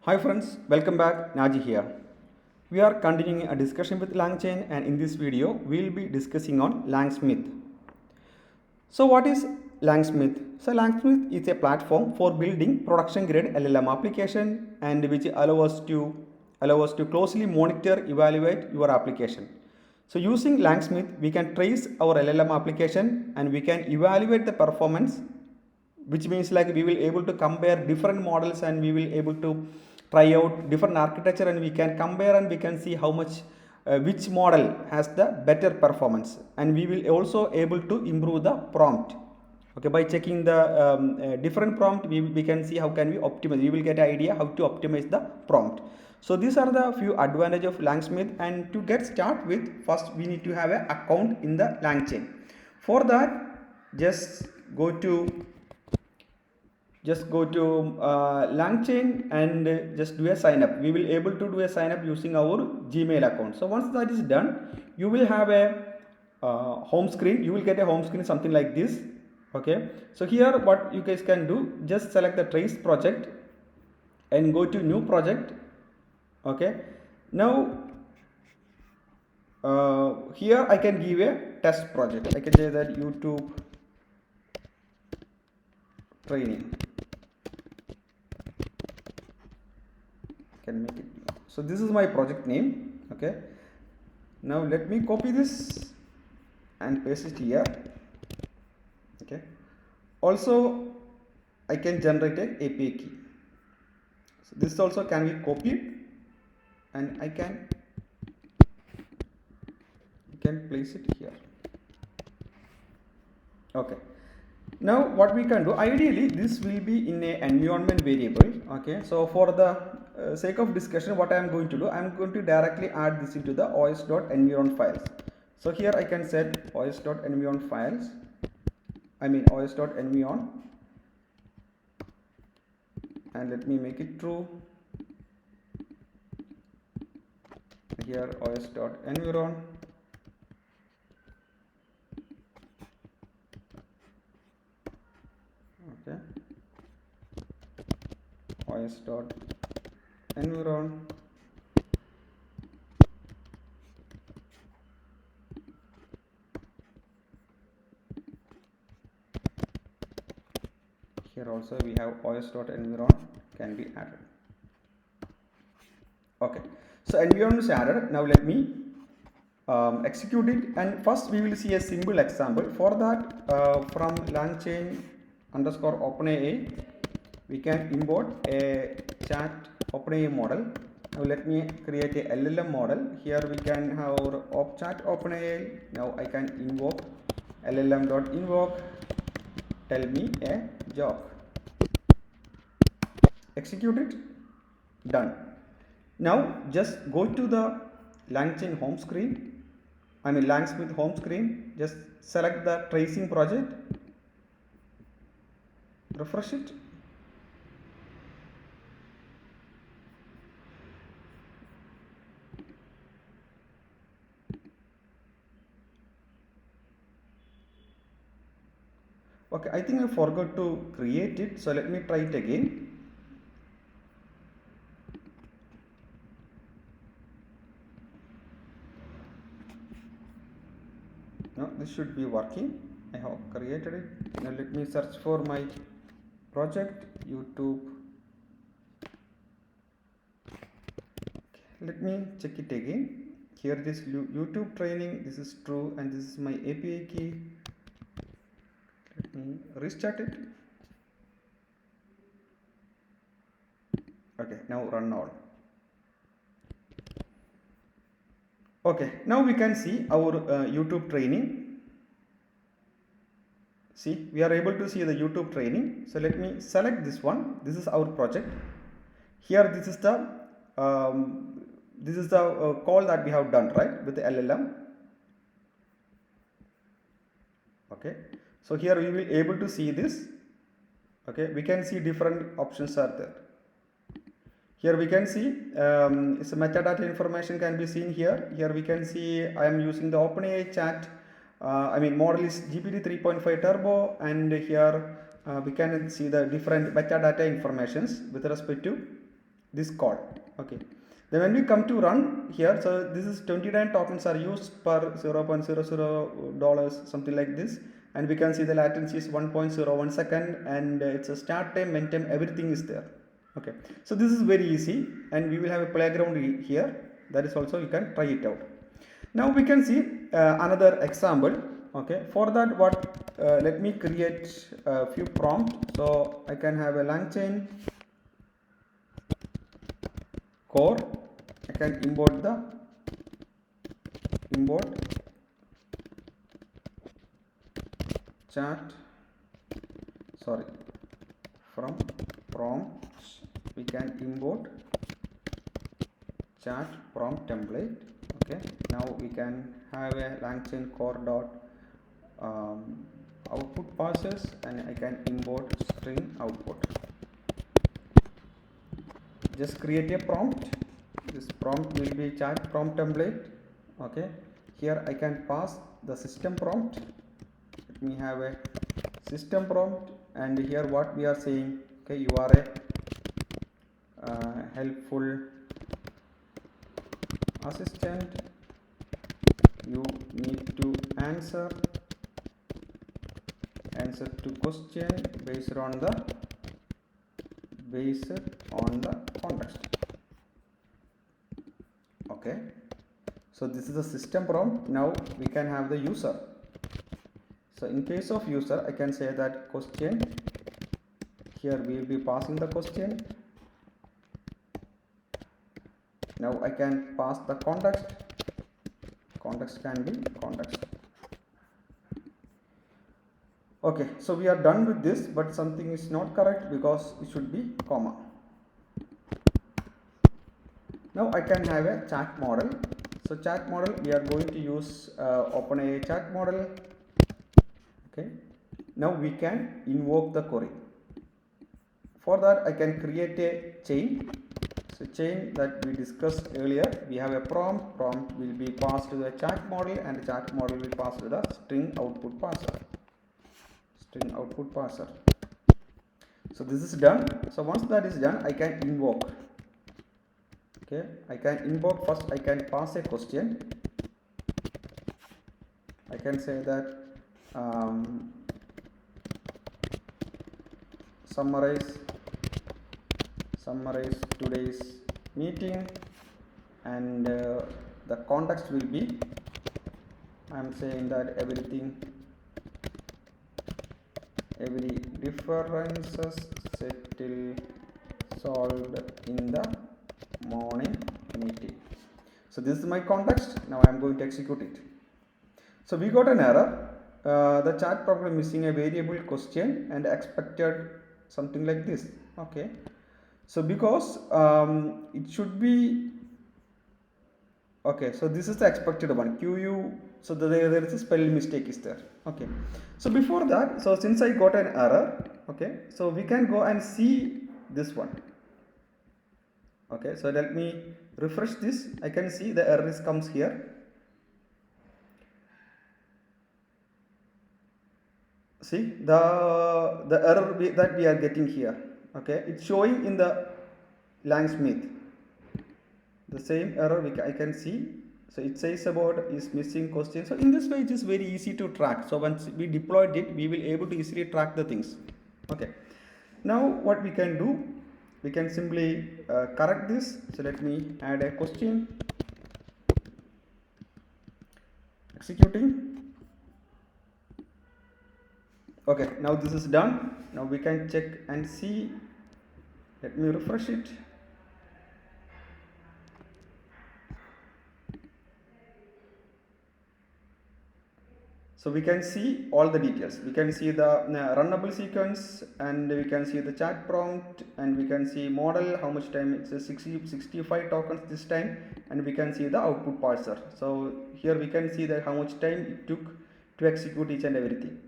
Hi friends, welcome back. Naji here. We are continuing a discussion with Langchain, and in this video we will be discussing on LangSmith. So what is LangSmith? So LangSmith is a platform for building production grade LLM application and which allow us to closely monitor, evaluate your application. So using LangSmith we can trace our LLM application and we can evaluate the performance, which means like we will able to compare different models and we will able to try out different architecture and we can compare and we can see how much which model has the better performance, and we will also able to improve the prompt. Okay, by checking the different prompt we can see how can we optimize, we will get an idea how to optimize the prompt. So these are the few advantage of LangSmith, and to get start with, first we need to have an account in the Langchain. For that, just go to Langchain and just do a sign up. We will able to do a sign up using our Gmail account. So once that is done, you will have a home screen. You will get a home screen something like this. Okay, so here what you guys can do, just select the trace project and go to new project. Okay, now here I can give a test project. I can say that YouTube training. Can make it. So this is my project name. Okay, now let me copy this and paste it here. Okay, also I can generate a API key. So this also can be copied and I can place it here. Okay, now what we can do, ideally this will be in a environment variable. Okay, so for the sake of discussion, what I am going to do, I am going to directly add this into the os.environ files. So here I can set os.environ files, os.environ, and let me make it true. Here os.environ, okay, os.environ, here also we have os.environ can be added. Okay, so environment is added. Now let me execute it, and first we will see a simple example. For that, from Langchain underscore OpenAI, we can import a chat OpenAI model. Now let me create a LLM model. Here we can have our chat OpenAI. Now I can invoke LLM.invoke, tell me a job. Execute it, done. Now just go to the Langchain home screen, LangSmith home screen, just select the tracing project, refresh it. Okay, I think I forgot to create it, so let me try it again. Now this should be working. I have created it. Now let me search for my project YouTube. Let me check it again. Here this YouTube training, this is true, and this is my API key. Let me restart it. Okay, now run all. Okay, now we can see our YouTube training. See, we are able to see the YouTube training. So let me select this one. This is our project. Here this is the call that we have done, right, with the LLM. Okay, so here we will able to see this. Okay, we can see different options are there. Here we can see it's a metadata information can be seen here. Here we can see I am using the OpenAI chat. Model is GPT 3.5 Turbo, and here we can see the different metadata informations with respect to this call. Okay, then when we come to run here, so this is 29 tokens are used per $0.00 something like this, and we can see the latency is 1.01 second, and it's a start time, end time, everything is there. Okay, so this is very easy, and we will have a playground here. That is also you can try it out. Now we can see another example. Okay, for that what let me create a few prompts. So I can have a Langchain core. I can import chat, sorry, from prompts we can import chat prompt template. Okay, now we can have a Langchain core dot output passes, and I can import string output. Just create a prompt. This prompt will be chat prompt template. Okay, here I can pass the system prompt. Let me have a system prompt, and here what we are saying, okay, you are a helpful assistant, you need to answer to question based on the context. Okay, so this is the system prompt. Now we can have the user. So in case of user, I can say that question, here we will be passing the question. Now I can pass the context can be context. Okay, so we are done with this, but something is not correct because it should be comma. Now I can have a chat model. So chat model, we are going to use OpenAI chat model. Okay, now we can invoke the query. For that I can create a chain. So chain that we discussed earlier, we have a prompt will be passed to the chat model, and the chat model will pass to the string output parser. So this is done. So once that is done, I can invoke. Okay, I can invoke. First I can pass a question. I can say that summarize today's meeting, and the context will be, I am saying that every differences settle solved in the morning meeting. So this is my context. Now I am going to execute it. So we got an error. The chat problem missing a variable question and expected something like this. Okay, so because it should be, okay, so this is the expected one, QU, so there is a spelling mistake is there. Okay, so before that, so since I got an error, okay, so we can go and see this one. Okay, so let me refresh this. I can see the error comes here. See the error that we are getting here. Okay, it's showing in the LangSmith. The same error I can see. So it says about is missing question. So in this way it is very easy to track. So once we deployed it, we will able to easily track the things. Okay, now what we can do, we can simply correct this. So let me add a question, executing. Okay, now this is done. Now we can check and see. Let me refresh it. So we can see all the details. We can see the runnable sequence, and we can see the chat prompt, and we can see model, how much time, it's a 65 tokens this time, and we can see the output parser. So here we can see that how much time it took to execute each and everything.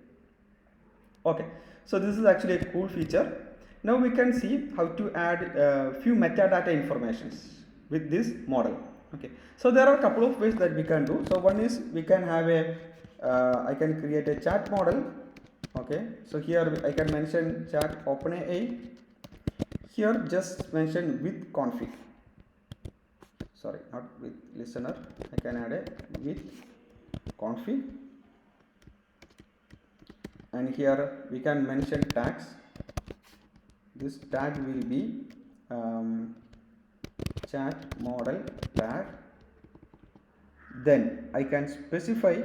Okay, so this is actually a cool feature. Now we can see how to add a few metadata informations with this model. Okay, so there are a couple of ways that we can do. So one is we can have a I can create a chat model. Okay, so here I can mention chat OpenAI Here just mention with config, sorry, not with listener, I can add a with config, and here we can mention tags. This tag will be chat model tag. Then I can specify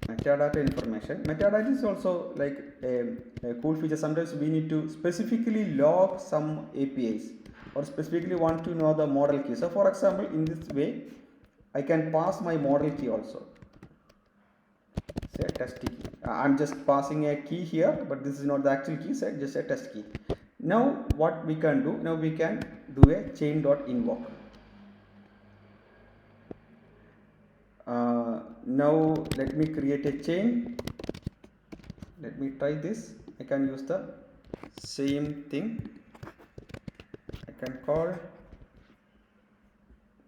metadata information. Metadata is also like a cool feature. Sometimes we need to specifically log some APIs or specifically want to know the model key. So for example, in this way I can pass my model key also, say test key. I'm just passing a key here, but this is not the actual key, so just a test key. Now what we can do, now we can do a chain.invoke. Now let me create a chain. Let me try this. I can use the same thing. I can call,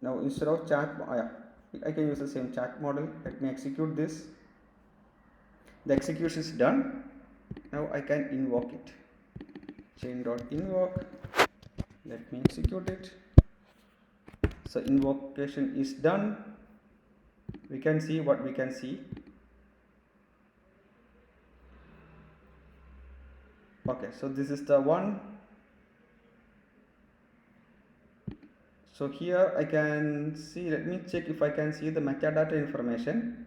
now instead of chat, I can use the same chat model. Let me execute this. The execution is done. Now I can invoke it. Chain.invoke. Let me execute it. So invocation is done. We can see what we can see. Okay, so this is the one. So here I can see, let me check if I can see the metadata information.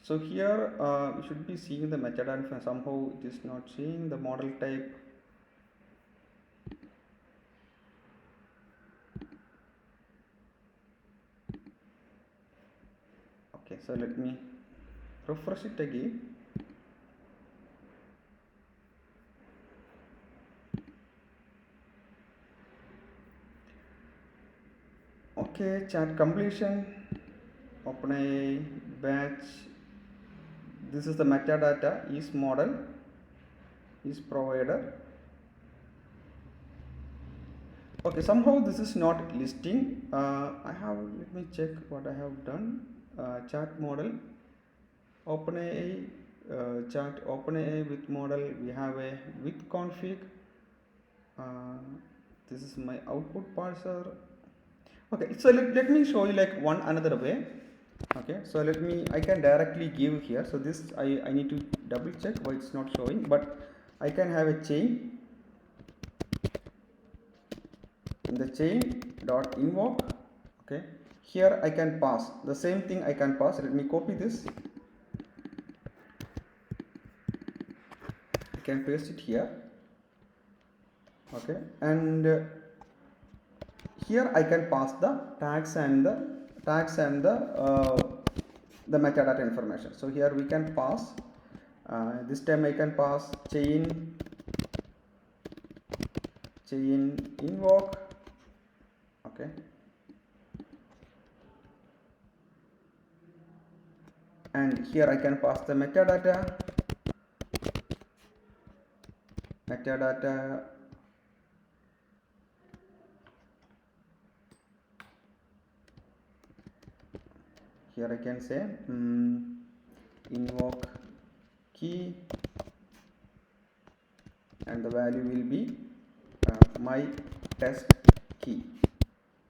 So here we should be seeing the metadata. Somehow it is not seeing the model type. Okay, so let me refresh it again. Okay, chat completion, OpenAI batch. This is the metadata, is model, is provider. Okay, somehow this is not listing. Let me check what I have done. Chat model, OpenAI, chat OpenAI with model. We have a with config. This is my output parser. Okay, so let me show you like one another way. Okay, so I can directly give here. So this I need to double check why it's not showing, but I can have a chain. In the chain dot invoke, okay, here I can pass the same thing. I can pass. Let me copy this. I can paste it here. Okay, and here I can pass the tags and the metadata information. So here we can pass. This time I can pass chain invoke. Okay, and here I can pass the metadata. Here I can say invoke key, and the value will be my test key.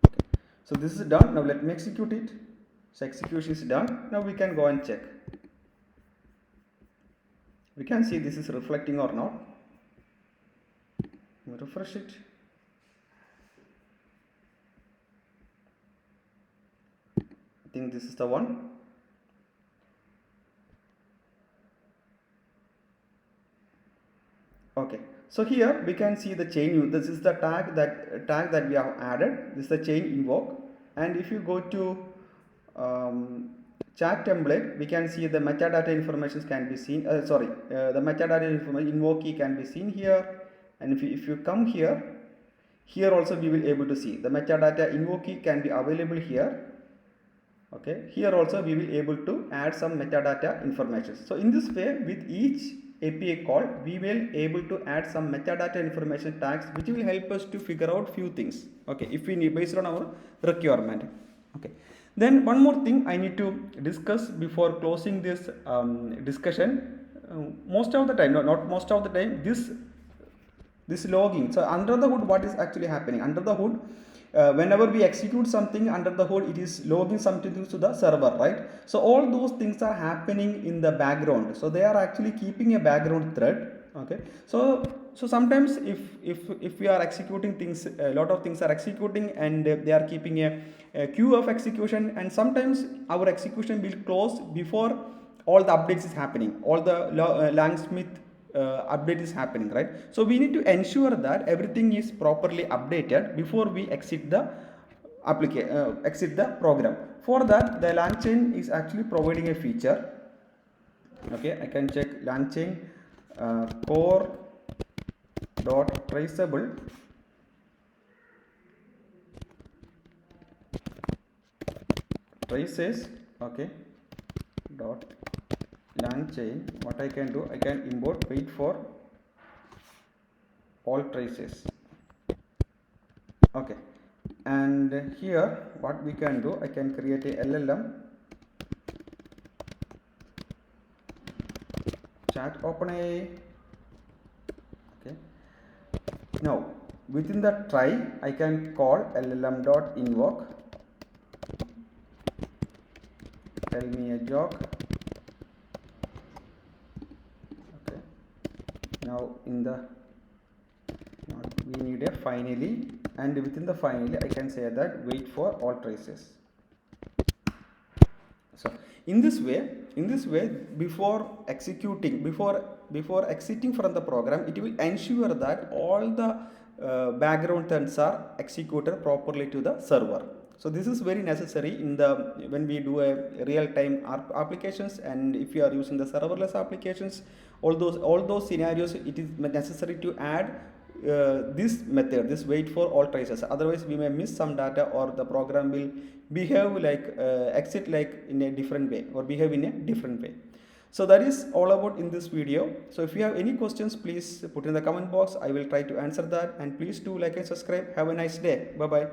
Okay. So this is done. Now let me execute it. So execution is done. Now we can go and check. We can see this is reflecting or not. Refresh it. I think this is the one. Okay, so here we can see the chain. This is the tag that we have added. This is the chain invoke, and if you go to chat template, we can see the metadata information can be seen. The metadata information invoke key can be seen here, and if you come here also we will able to see the metadata invoke key can be available here. Okay, here also we will able to add some metadata information. So in this way, with each API call, we will able to add some metadata information tags, which will help us to figure out few things. Okay, if we need based on our requirement. Okay, Then one more thing I need to discuss before closing this discussion. Most of the time, no, not most of the time, this logging. So under the hood, what is actually happening? Under the hood, whenever we execute something under the hood, it is logging something to the server, right? So all those things are happening in the background. So they are actually keeping a background thread. Okay. So sometimes if we are executing things, a lot of things are executing, and they are keeping a queue of execution, and sometimes our execution will close before all the updates is happening, all the LangSmith update is happening, right? So we need to ensure that everything is properly updated before we exit the exit the program. For that, the Langchain is actually providing a feature. Okay, I can check Langchain core dot traceable traces. Okay, dot Langchain. What I can do, I can import wait for all traces. Okay, and here what we can do, I can create a LLM chat OpenAI. Okay, now within the try I can call LLM dot invoke, tell me a joke. Okay, now in the we need a finally, and within the finally I can say that wait for all traces. So in this way before executing, before exiting from the program, it will ensure that all the background threads are executed properly to the server. So this is very necessary in the when we do a real-time applications, and if you are using the serverless applications, all those scenarios, it is necessary to add this method, this wait for all traces. Otherwise we may miss some data, or the program will behave like exit like in a different way, or behave in a different way. So that is all about in this video. So if you have any questions, please put in the comment box. I will try to answer that, and please do like and subscribe. Have a nice day. Bye bye.